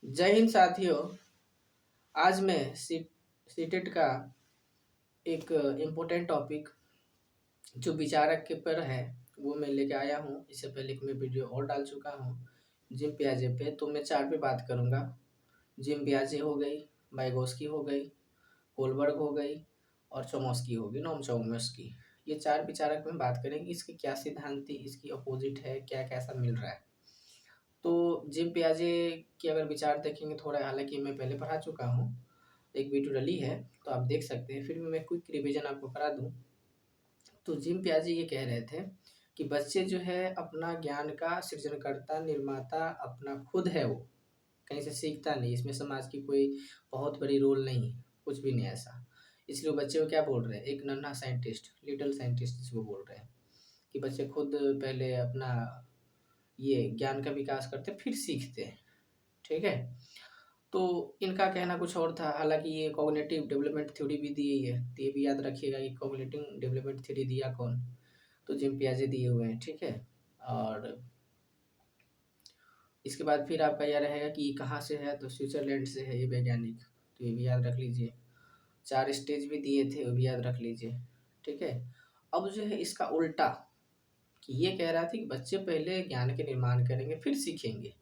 जय हिंद साथियों। आज मैं सीटेट का एक इम्पोर्टेंट टॉपिक जो विचारक के पर है वो मैं लेके आया हूँ। इससे पहले एक मैं वीडियो और डाल चुका हूँ जिम पियाजे पे। तो मैं चार पे बात करूँगा। जिम पियाजे हो गई, वाइगोस्की हो गई, कोलबर्ग हो गई और चोमस्की हो गई, नोम चोमस्की। ये चार विचारक में बात करेंगे इसके क्या सिद्धांत थी, इसकी अपोजिट है, क्या कैसा मिल रहा है। तो जिम पियाजे के अगर विचार देखेंगे थोड़ा, हालांकि मैं पहले पढ़ा चुका हूँ, एक वीडियो डली है तो आप देख सकते हैं। फिर भी मैं क्विक रिवीजन आपको करा दूँ। तो जिम पियाजे ये कह रहे थे कि बच्चे जो है अपना ज्ञान का सृजनकर्ता, निर्माता अपना खुद है। वो कहीं से सीखता नहीं, इसमें समाज की कोई बहुत बड़ी रोल नहीं, कुछ भी नहीं ऐसा। इसलिए वो बच्चे को क्या बोल रहे हैं, एक नन्हा साइंटिस्ट, लिटिल साइंटिस्ट जिसको बोल रहे हैं कि बच्चे खुद पहले अपना ये ज्ञान का विकास करते फिर सीखते हैं। ठीक है। तो इनका कहना कुछ और था। हालांकि ये कॉग्निटिव डेवलपमेंट थ्योरी भी दी है, तो ये भी याद रखिएगा कि कॉग्निटिव डेवलपमेंट थ्योरी दिया कौन, तो जिम पियाजे दिए हुए हैं। ठीक है। और इसके बाद फिर आपका यह रहेगा कि कहाँ से है, तो स्विट्जरलैंड से है ये वैज्ञानिक, तो ये भी याद रख लीजिए। 4 स्टेज भी दिए थे, वो भी याद रख लीजिए। ठीक है। अब जो है इसका उल्टा, कि ये कह रहा था कि बच्चे पहले ज्ञान के निर्माण करेंगे फिर सीखेंगे,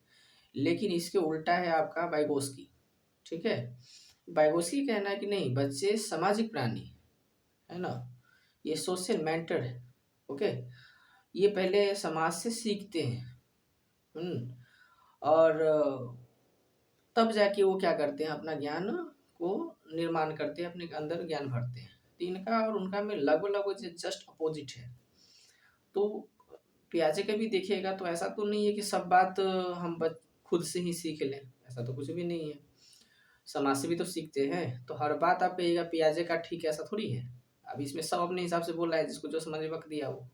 लेकिन इसके उल्टा है आपका वाइगोस्की। ठीक है। वाइगोस्की कहना है कि नहीं, बच्चे सामाजिक प्राणी है ना, ये सोशल मैटर है। ओके। ये पहले समाज से सीखते हैं। और तब जाके वो क्या करते हैं, अपना ज्ञान को निर्माण करते हैं, अपने अंदर ज्ञान भरते हैं। तो इनका और उनका में लगभग लगभग जस्ट अपोजिट है। तो पियाजे का भी देखिएगा तो ऐसा तो नहीं है कि सब बात हम खुद से ही सीख लें, ऐसा तो कुछ भी नहीं है। समाज से भी तो सीखते हैं। तो हर बात आप कहिएगा पियाजे का ठीक है, ऐसा थोड़ी है। अब इसमें सब अपने हिसाब से बोल रहा है, जिसको जो समझ में वक्त दिया वो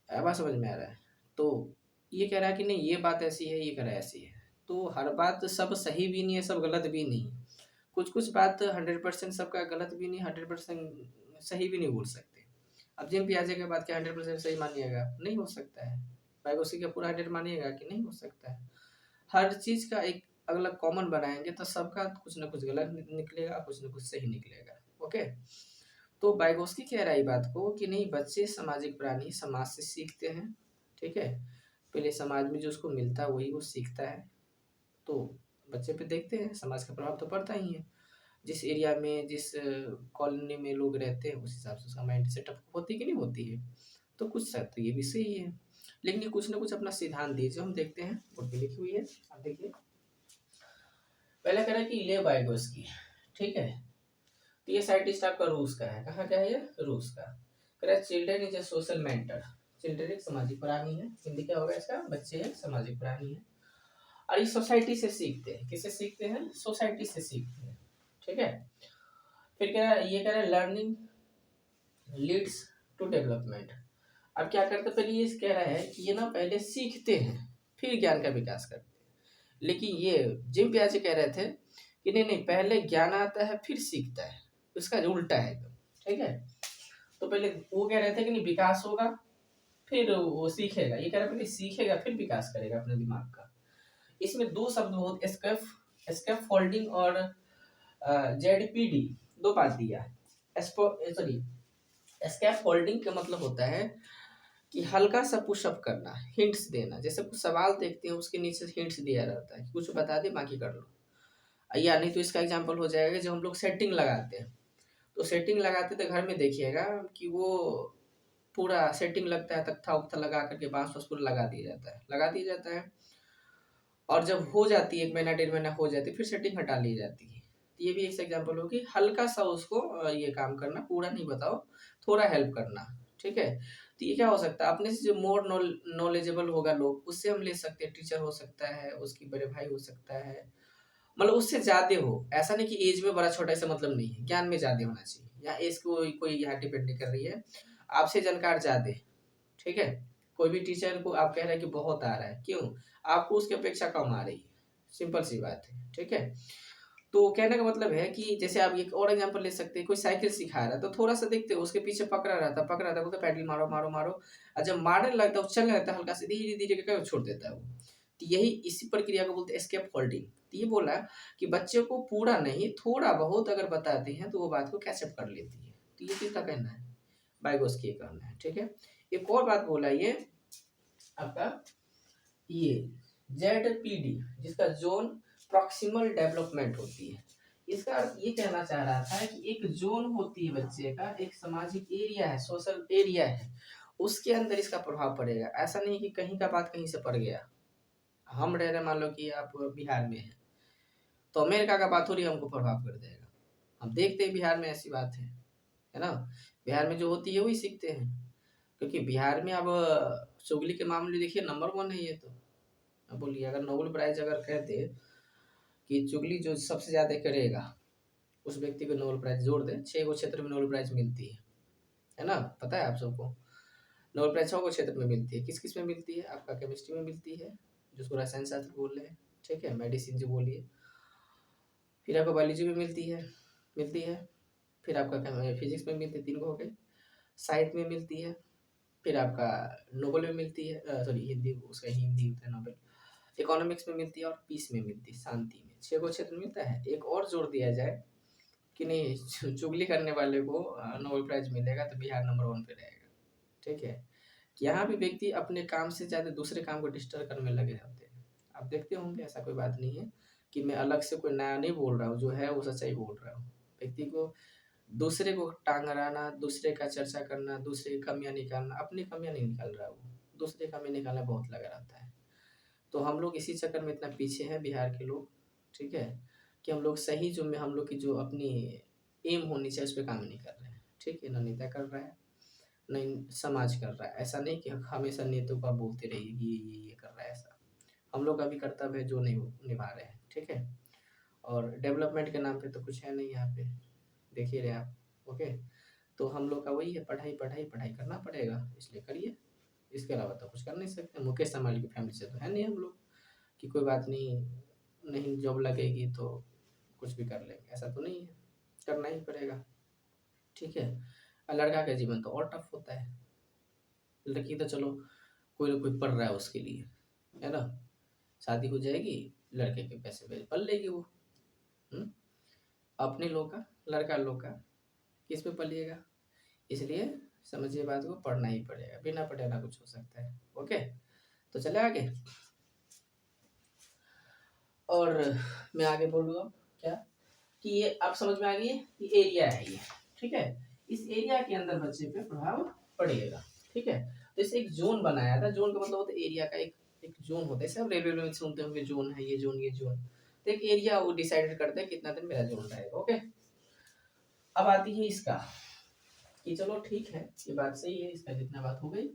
बात समझ में आ रहा है। तो ये कह रहा है कि नहीं ये बात ऐसी है, ये कह रहा है ऐसी है। तो हर बात सब सही भी नहीं है, सब गलत भी नहीं। कुछ कुछ बात 100% सबका गलत भी नहीं, 100% सही भी नहीं बोल सकते। अब जिम पियाजे के बाद क्या 100% सही मानिएगा? नहीं हो सकता है। वाइगोस्की का पूरा 100 मानिएगा कि नहीं हो सकता है। हर चीज का एक अलग कॉमन बनाएंगे तो सबका कुछ ना कुछ गलत निकलेगा, कुछ ना कुछ सही निकलेगा। ओके। तो वाइगोस्की कह रहा है बात को कि नहीं, बच्चे सामाजिक प्राणी, समाज से सीखते हैं। ठीक है। पहले समाज में जो उसको मिलता है वही वो सीखता है। तो बच्चे पे देखते हैं, समाज का प्रभाव तो पड़ता ही है। जिस एरिया में, जिस कॉलोनी में लोग रहते हैं उस हिसाब से उसका माइंड सेटअप होती कि नहीं होती है। तो कुछ शायद तो ये भी सही है, लेकिन ये कुछ ना कुछ अपना सिद्धांत दीजिए। हम देखते हैं, बोर्ड पे लिखी हुई है, आप देखिए। पहला कह रहा है कि ले वाइगोस्की। ठीक है। तो ये साइंटिस्ट आपका रूस का है। कहाँ का है ये? रूस का। कह रहा है children is a social matter. Children एक सामाजिक प्राणी है। हिंदी क्या होगा इसका? बच्चे एक सामाजिक प्राणी है और ये सोसाइटी से सीखते हैं। किससे सीखते हैं? सोसाइटी से सीखते हैं। ठीक है। फिर क्या ये कह रहा है लर्निंग लीड्स टू डेवलपमेंट। अब क्या करते, पहले ये कह रहा है कि ये ना पहले सीखते हैं फिर ज्ञान का विकास करते हैं। लेकिन ये जिम पियाजे कह रहे थे कि नहीं नहीं, पहले ज्ञान आता है फिर सीखता है। उसका उल्टा है एकदम। ठीक है। तो पहले वो कह रहे थे कि नहीं विकास होगा फिर वो सीखेगा, ये कह रहा है पहले सीखेगा फिर विकास करेगा अपने दिमाग का। इसमें दो शब्द बहुत, एस्केप फोल्डिंग और जेडपीडी, दो बात दिया है। सॉरी, एस्केप फोल्डिंग का मतलब होता है कि हल्का सा पुशअप करना, हिंट्स देना। जैसे कुछ सवाल देखते हैं उसके नीचे हिंट्स दिया रहता है, कुछ बता दे बाकी कर लो। या नहीं तो इसका एग्जांपल हो जाएगा जब हम लोग सेटिंग लगाते हैं, तो सेटिंग लगाते तो घर में देखिएगा कि वो पूरा सेटिंग लगता है, तख्ता उख्ता लगा करके बांस वास पूरा लगा दिया जाता है, लगा दिया जाता है। और जब हो जाती है 1 महीना 1.5 महीना हो जाती है फिर सेटिंग हटा ली जाती है। तो ये भी एक एग्जांपल हो कि हल्का सा उसको ये काम करना, पूरा नहीं बताओ, थोड़ा हेल्प करना। ठीक है। तो ये क्या हो सकता है, अपने से जो मोर नॉलेजेबल होगा लोग उससे हम ले सकते हैं। टीचर हो सकता है, उसकी बड़े भाई हो सकता है, मतलब उससे ज्यादा हो। ऐसा नहीं कि एज में बड़ा छोटा, ऐसा मतलब नहीं है, ज्ञान में ज्यादा होना चाहिए। यहाँ एज को कोई यहाँ डिपेंड नहीं कर रही है, आपसे जानकार ज्यादा। ठीक है। कोई भी टीचर को आप कह रहे हैं कि बहुत आ रहा है, क्यों? आपको उसकी अपेक्षा कम आ रही है, सिंपल सी बात है। ठीक है। तो कहने का मतलब है कि जैसे आप एक और एग्जांपल ले सकते हैं, कोई साइकिल सिखा रहा है तो थोड़ा सा देखते हो उसके पीछे पकड़ा रहता है, बोलते पैडल मारो मारो मारो, और जब मारने लगता है, चलने लगता है, हल्का से धीरे धीरे करके छोड़ देता है वो। तो यही इसी प्रक्रिया को बोलते हैं एस्केप फोल्डिंग। तो ये बोला कि बच्चे को पूरा नहीं थोड़ा बहुत अगर बताते हैं तो वो बात को कैचअप कर लेती है। तो ये किसका कहना है? वाइगोत्स्की का कहना है। ठीक है, एक और बात बोला ये आपका ये ZPD जिसका जोन प्रॉक्सिमल डेवलपमेंट होती है। इसका अर्थ ये कहना चाह रहा था कि एक जोन होती है बच्चे का, एक सामाजिक एरिया है, सोशल एरिया है, उसके अंदर इसका प्रभाव पड़ेगा। ऐसा नहीं कि कहीं का बात कहीं से पड़ गया। हम रह रहे, मान लो कि आप बिहार में हैं तो अमेरिका का बात हो रही है, हमको प्रभाव कर देगा। हम देखते हैं बिहार में ऐसी बात है ना। बिहार में जो होती है वही सीखते हैं, क्योंकि बिहार में अब चुगली के मामले देखिए नंबर 1 है ये तो। अब बोलिए अगर नोबेल प्राइज अगर कहते कि चुगली जो सबसे ज़्यादा करेगा उस व्यक्ति को नोबेल प्राइज जोड़ दे, 6 गो क्षेत्र में नोबेल प्राइज मिलती है ना, पता है आप सबको। नोबेल प्राइज 6 गो क्षेत्र में मिलती है। किस किस में मिलती है? आपका केमिस्ट्री में मिलती है, जिसको रसायन शास्त्र बोल रहे हैं, ठीक है, मेडिसिन जो बोलिए। फिर आपको बायोलॉजी में मिलती है। फिर आपका फिजिक्स में मिलती है, 3 गो हो गए। साइंस में मिलती है। फिर आपका नोबेल में मिलती है, सॉरी हिंदी, उसका हिंदी होता है नोबेल। इकोनॉमिक्स में मिलती है और पीस में मिलती है, शांति में। 6 गो क्षेत्र मिलता है। एक और जोड़ दिया जाए कि नहीं चुगली करने वाले को नोबेल प्राइज मिलेगा तो बिहार नंबर 1 पे रहेगा। ठीक है, यहाँ भी व्यक्ति अपने काम से ज़्यादा दूसरे काम को डिस्टर्ब करने में लगे रहते हैं। आप देखते होंगे, ऐसा कोई बात नहीं है कि मैं अलग से कोई नया नहीं बोल रहा हूँ, जो है वो सच्चाई बोल रहा हूँ। व्यक्ति को दूसरे को टांग अड़ाना, दूसरे का चर्चा करना, दूसरे की कमियाँ निकालना, अपनी कमियाँ नहीं निकाल रहा वो, दूसरे कमियाँ निकालना बहुत लगा रहता है। तो हम लोग इसी चक्कर में इतना पीछे हैं बिहार के लोग, ठीक है, कि हम लोग सही जो में हम लोग की जो अपनी एम होनी चाहिए उस पर काम नहीं कर रहे हैं। ठीक है, ना नेता कर रहा है, नहीं समाज कर रहा है। ऐसा नहीं कि हमेशा नेताओं का बोलते रहिए कि ये कर रहा है, ऐसा हम लोग का भी कर्तव्य है जो नहीं निभा रहे हैं। ठीक है, और डेवलपमेंट के नाम पे तो कुछ है नहीं यहाँ पे, देख ही रहे आप। ओके, तो हम लोग का वही है, पढ़ाई पढ़ाई पढ़ाई करना पड़ेगा, इसलिए करिए, इसके अलावा तो कुछ कर नहीं सकते। मुकेश अंबानी की फैमिली से तो है नहीं हम लोग कि कोई बात नहीं, नहीं जॉब लगेगी तो कुछ भी कर लेंगे, ऐसा तो नहीं है, करना ही पड़ेगा। ठीक है, और लड़का का जीवन तो और टफ होता है। लड़की तो चलो कोई ना कोई पढ़ रहा है उसके लिए, है ना, शादी हो जाएगी, लड़के के पैसे पे पल लेगी वो। हुँ? अपने लोग का, लड़का लोग का किस पे पलिएगा? इसलिए समझिए बात को, पढ़ना ही पड़ेगा, बिना पढ़े ना कुछ हो सकता है। ओके, तो चले आगे। और मैं आगे बोलूँ अब क्या, कि ये आप समझ में आ गई है कि एरिया है ये। ठीक है, इस एरिया के अंदर बच्चे पे प्रभाव पड़ेगा। ठीक है, तो इसे एक जोन बनाया था। जोन का मतलब होता है एरिया का, एक एक जोन होता है। सब रेलवे में सुनते होंगे जोन है, ये जोन, ये जोन। तो एक एरिया वो डिसाइडेड करता है कितना दिन मेरा जोन रहेगा। ओके, अब आती है इसका कि चलो ठीक है, ये बात सही है, इसका जितना बात हो गई।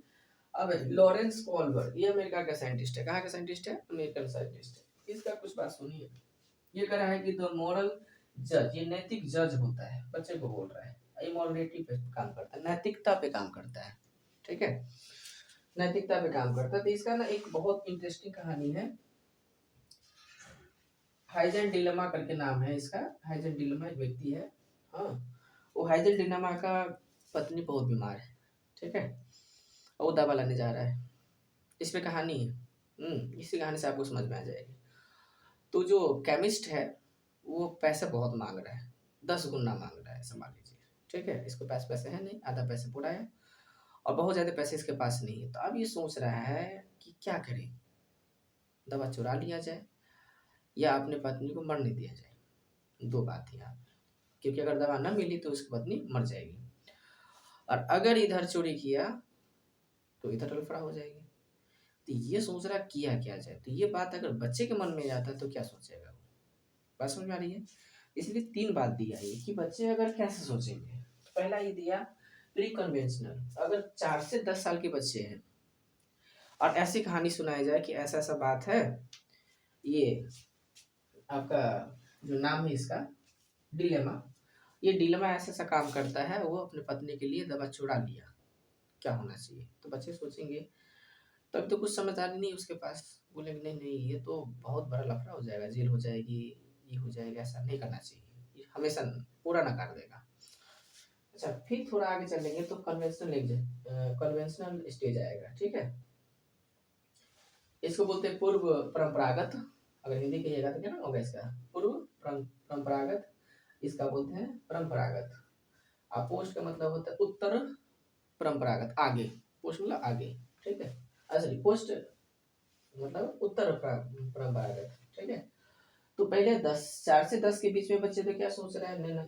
अब लॉरेंस कॉल्बर, ये अमेरिका का साइंटिस्ट है। कहाँ का साइंटिस्ट है? अमेरिकन साइंटिस्ट है। इसका कुछ बात सुनिए। ये कह रहा है कि द मॉरल जज, ये नैतिक जज होता है, बच्चे को बोल रहा है। ये मॉरलिटी पे काम करता है, नैतिकता पे काम करता है। ठीक है, नैतिकता पे काम करता है। तो इसका ना एक बहुत इंटरेस्टिंग कहानी है, हाइजन डिलेमा करके नाम है इसका। हाइजन डिलेमा एक व्यक्ति है, हाँ, वो हाइजन डिलेमा का पत्नी बहुत बीमार है। ठीक है, और वो दवा लाने जा रहा है। इस पे कहानी है, इसी कहानी से आपको समझ में आ जाएगी। तो जो केमिस्ट है वो पैसे बहुत मांग रहा है, 10 गुना मांग रहा है, संभाल लीजिए। ठीक है, इसके पास पैसे है नहीं, आधा पैसे पूरा है और बहुत ज़्यादा पैसे इसके पास नहीं है। तो अब ये सोच रहा है कि क्या करे, दवा चुरा लिया जाए या अपने पत्नी को मरने दिया जाए। दो बात है यहाँ पे, क्योंकि अगर दवा न मिली तो उसकी पत्नी मर जाएगी, और अगर इधर चोरी किया तो इधर लफड़ा हो जाएगी। तो ये सोच रहा किया क्या जाए। तो ये बात अगर बच्चे के मन में जाता तो क्या सोचेगा वो, बात समझ में आ रही है? इसलिए 3 बात दिया है कि बच्चे अगर कैसे सोचेंगे। तो पहला ये दिया प्री कन्वेंशनल, अगर 4 से 10 साल के बच्चे हैं और ऐसी कहानी सुनाई जाए कि ऐसा ऐसा बात है, ये आपका जो नाम है इसका डिलेमा, ये डिलेमा ऐसा ऐसा काम करता है, वो अपने पत्नी के लिए दवा चुरा लिया, क्या होना चाहिए। तो बच्चे सोचेंगे, तब तो कुछ समझदारी नहीं उसके पास, बोलेंगे नहीं नहीं ये तो बहुत बड़ा लफड़ा हो जाएगा, जेल हो जाएगी, ये हो जाएगा, ऐसा नहीं करना चाहिए, ये हमेशा पूरा नकार देगा। अच्छा, फिर थोड़ा आगे चलेंगे तो कन्वेंशनल स्टेज आएगा। ठीक है, इसको बोलते हैं पूर्व परंपरागत। अगर हिंदी कहिएगा तो क्या नाम होगा इसका? पूर्व परंपरागत। इसका बोलते हैं परंपरागत। पोस्ट का मतलब होता है उत्तर परंपरागत, आगे। पोस्ट मतलब आगे, ठीक है। सॉरी, पोस्ट मतलब उत्तर परंपरागत, ठीक है। तो पहले 4 से 10 के बीच में बच्चे तो क्या सोच रहे हैं, नहीं नहीं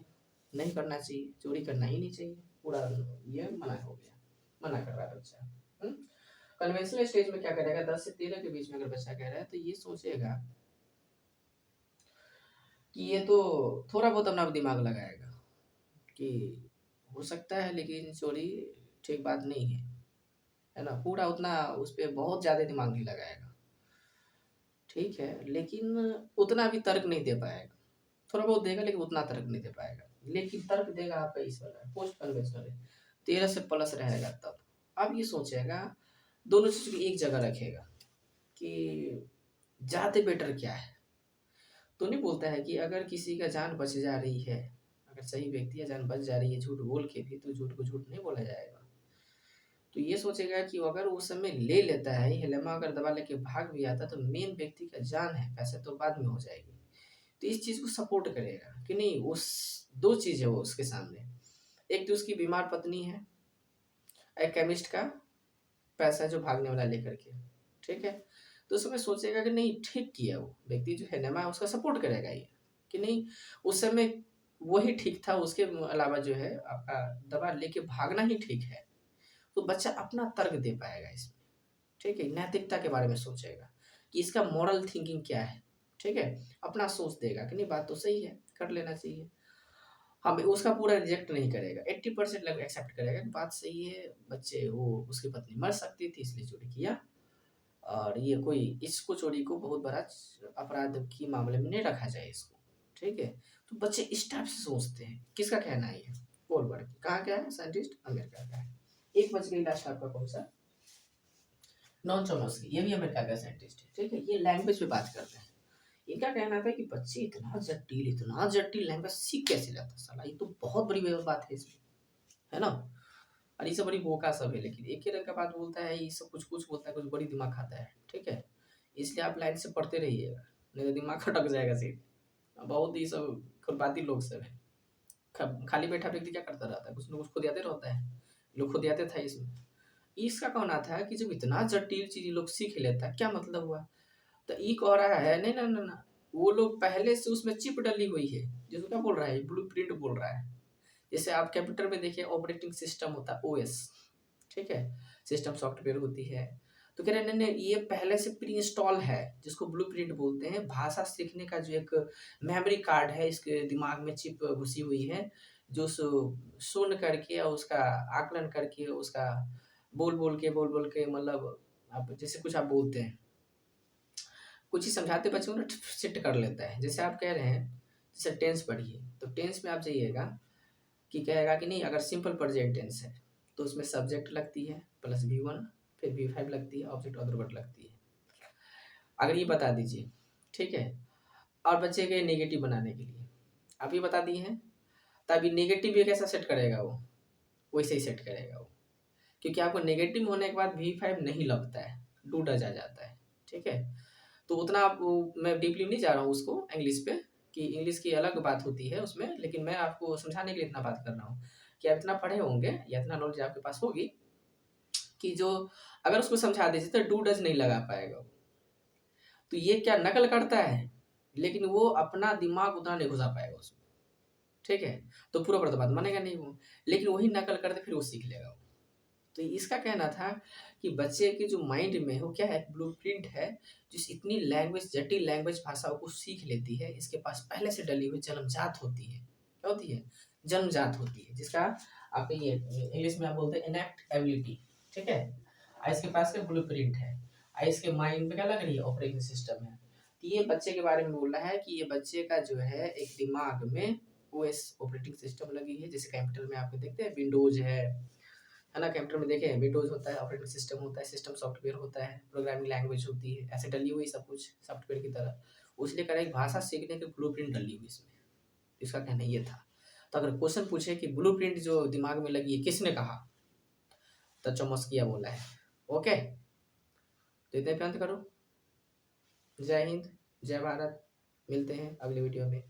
नहीं करना चाहिए, चोरी करना ही नहीं चाहिए, पूरा ये मना हो गया, मना कर रहा है बच्चा। कन्वेंशनल स्टेज में क्या करेगा, 10 से 13 के बीच में अगर बच्चा कह रहा है तो ये सोचेगा कि ये तो थोड़ा बहुत अपना दिमाग लगाएगा कि हो सकता है, लेकिन चोरी ठीक बात नहीं है ना। पूरा उतना उस पर बहुत ज़्यादा दिमाग नहीं लगाएगा, ठीक है। लेकिन उतना भी तर्क नहीं दे पाएगा, थोड़ा बहुत देगा लेकिन उतना तर्क नहीं दे पाएगा। लेकिन तर्क देगा आपका इस वाला पोस्ट कन्वेंशनल है, 13 से प्लस रहेगा तब। अब ये सोचेगा, दोनों चीज़ को एक जगह रखेगा कि ज़्यादा बेटर क्या है। तो नहीं बोलता है कि अगर किसी का जान बच जा रही है, अगर सही व्यक्ति का जान बच जा रही है झूठ बोल के भी, तो झूठ को झूठ नहीं बोला जाएगा। तो ये सोचेगा कि अगर उस समय ले लेता है हिलेमा, अगर दबा लेके भाग भी आता तो मेन व्यक्ति का जान है, पैसे तो बाद में हो जाएगी। तो इस चीज़ को सपोर्ट करेगा कि नहीं, उस दो चीज़ है वो उसके सामने। एक तो उसकी बीमार पत्नी है, एक केमिस्ट का पैसा जो भागने वाला लेकर के, ठीक है। तो उस समय सोचेगा कि नहीं ठीक किया, वो व्यक्ति जो है नमा उसका सपोर्ट करेगा ये कि नहीं, उस समय वही ठीक था, उसके अलावा जो है आपका दवा लेके भागना ही ठीक है। तो बच्चा अपना तर्क दे पाएगा इसमें, ठीक है। नैतिकता के बारे में सोचेगा कि इसका मॉरल थिंकिंग क्या है, ठीक है। अपना सोच देगा कि नहीं बात तो सही है, कर लेना चाहिए। हाँ भाई, उसका पूरा रिजेक्ट नहीं करेगा, 80% लोग एक्सेप्ट करेगा कि बात सही है, बच्चे वो उसकी पत्नी मर सकती थी इसलिए चोरी किया, और ये कोई इसको चोरी को बहुत बड़ा अपराध की मामले में नहीं रखा जाए इसको, ठीक है। तो बच्चे इस टाइप से सोचते हैं। किसका कहना है ये? कोलबर्ग। कहाँ क्या है साइंटिस्ट? अमेरिका का है। एक बच गई लास्ट आपका कौन सा? नॉन चॉम्स्की, ये भी अमेरिका का साइंटिस्ट है, ठीक है। ये लैंग्वेज पे बात करते हैं। इनका कहना था कि बच्चे इतना जटिल लैंग्वेज सीख कैसे जाता, साला ये तो बहुत बड़ी बात है इसमें, है ना। और ये सब बड़ी बोका सब है, लेकिन एक ही रंग का बात बोलता है, ये सब कुछ कुछ बोलता है, कुछ बड़ी दिमाग खाता है, ठीक है। इसलिए आप लाइन से पढ़ते रहिएगा, नहीं तो दिमाग खटक जाएगा सीधे। बहुत ही सब खुरपाती लोग सब है। खाली बैठा व्यक्ति क्या करता रहता है, कुछ न कुछ खुदियाते रहता है। लोग खुदियाते था इसमें। इसका कहना था कि जब इतना जटिल चीज लोग सीख लेता है, क्या मतलब हुआ? तो ई कह रहा है नहीं ना ना ना, वो लोग पहले से उसमें चिप डली हुई है, जिसको क्या बोल रहा है, ब्लूप्रिंट बोल रहा है। जैसे आप कंप्यूटर में देखिए ऑपरेटिंग सिस्टम होता है, ओएस, ठीक है। सिस्टम सॉफ्टवेयर होती है। तो कह रहे नहीं नहीं, ये पहले से प्री इंस्टॉल है, जिसको ब्लूप्रिंट बोलते हैं। भाषा सीखने का जो एक मेमोरी कार्ड है, इसके दिमाग में चिप घुसी हुई है, जो सुन करके और उसका आकलन करके, उसका बोल बोल के मतलब आप जैसे कुछ आप बोलते हैं, कुछ ही समझाते बच्चे को ना सेट कर लेता है। जैसे आप कह रहे हैं, जैसे टेंस पढ़िए, तो टेंस में आप जाइएगा कि कहेगा कि नहीं, अगर सिंपल प्रेजेंट टेंस है तो उसमें सब्जेक्ट लगती है प्लस V1, फिर V5 लगती है, ऑब्जेक्ट अदर वर्ड लगती है। अगर ये बता दीजिए, ठीक है। और बच्चे के नेगेटिव बनाने के लिए आप ये बता दिए हैं, तभी नेगेटिव ये कैसा सेट करेगा, वो वैसे ही सेट करेगा वो। क्योंकि आपको नेगेटिव होने के बाद V5 नहीं लगता है, डू डज आ जाता है, ठीक है। तो उतना आप मैं डीपली नहीं जा रहा हूँ उसको इंग्लिश पे, कि इंग्लिश की अलग बात होती है उसमें, लेकिन मैं आपको समझाने के लिए इतना बात कर रहा हूँ कि आप इतना पढ़े होंगे या इतना नॉलेज आपके पास होगी कि जो अगर उसको समझा दीजिए तो डू डज नहीं लगा पाएगा। तो ये क्या नकल करता है, लेकिन वो अपना दिमाग उतना नहीं घुसा पाएगा उसमें, ठीक है। तो पूरा बात मानेगा नहीं वो, लेकिन वही नकल करते फिर वो सीख लेगा वो। तो इसका कहना था कि बच्चे के जो माइंड में हो क्या है, ब्लूप्रिंट है, जिस इतनी लैंग्वेज, जटिल लैंग्वेज भाषाओं को सीख लेती है, इसके पास पहले से डली हुई जन्मजात होती है। क्या होती है? जन्मजात होती है, जिसका आप ये इंग्लिश में आप बोलते हैं इनेक्ट एबिलिटी, ठीक है। इसके पास का ब्लूप्रिंट है, इसके माइंड में क्या लग रही है, ऑपरेटिंग सिस्टम है। तो ये बच्चे के बारे में बोल रहा है कि ये बच्चे का जो है एक दिमाग में ओएस ऑपरेटिंग सिस्टम लगी है। जैसे कंप्यूटर में आपको देखते हैं विंडोज है ना। कंप्यूटर में देखें विंडोज होता है, ऑपरेटिंग सिस्टम होता है, सिस्टम सॉफ्टवेयर होता है, प्रोग्रामिंग लैंग्वेज होती है, ऐसे डली हुई सब कुछ सॉफ्टवेयर की तरह। उसलिए कह रहा है भाषा सीखने की ब्लूप्रिंट डली हुई इसमें। इसका कहना ये था। तो अगर क्वेश्चन पूछे कि ब्लूप्रिंट जो दिमाग में लगी है किसने कहा, तो चॉम्स्की बोला है। ओके, तो इतने पे अंत करो। जय हिंद, जय भारत। मिलते हैं अगले वीडियो में।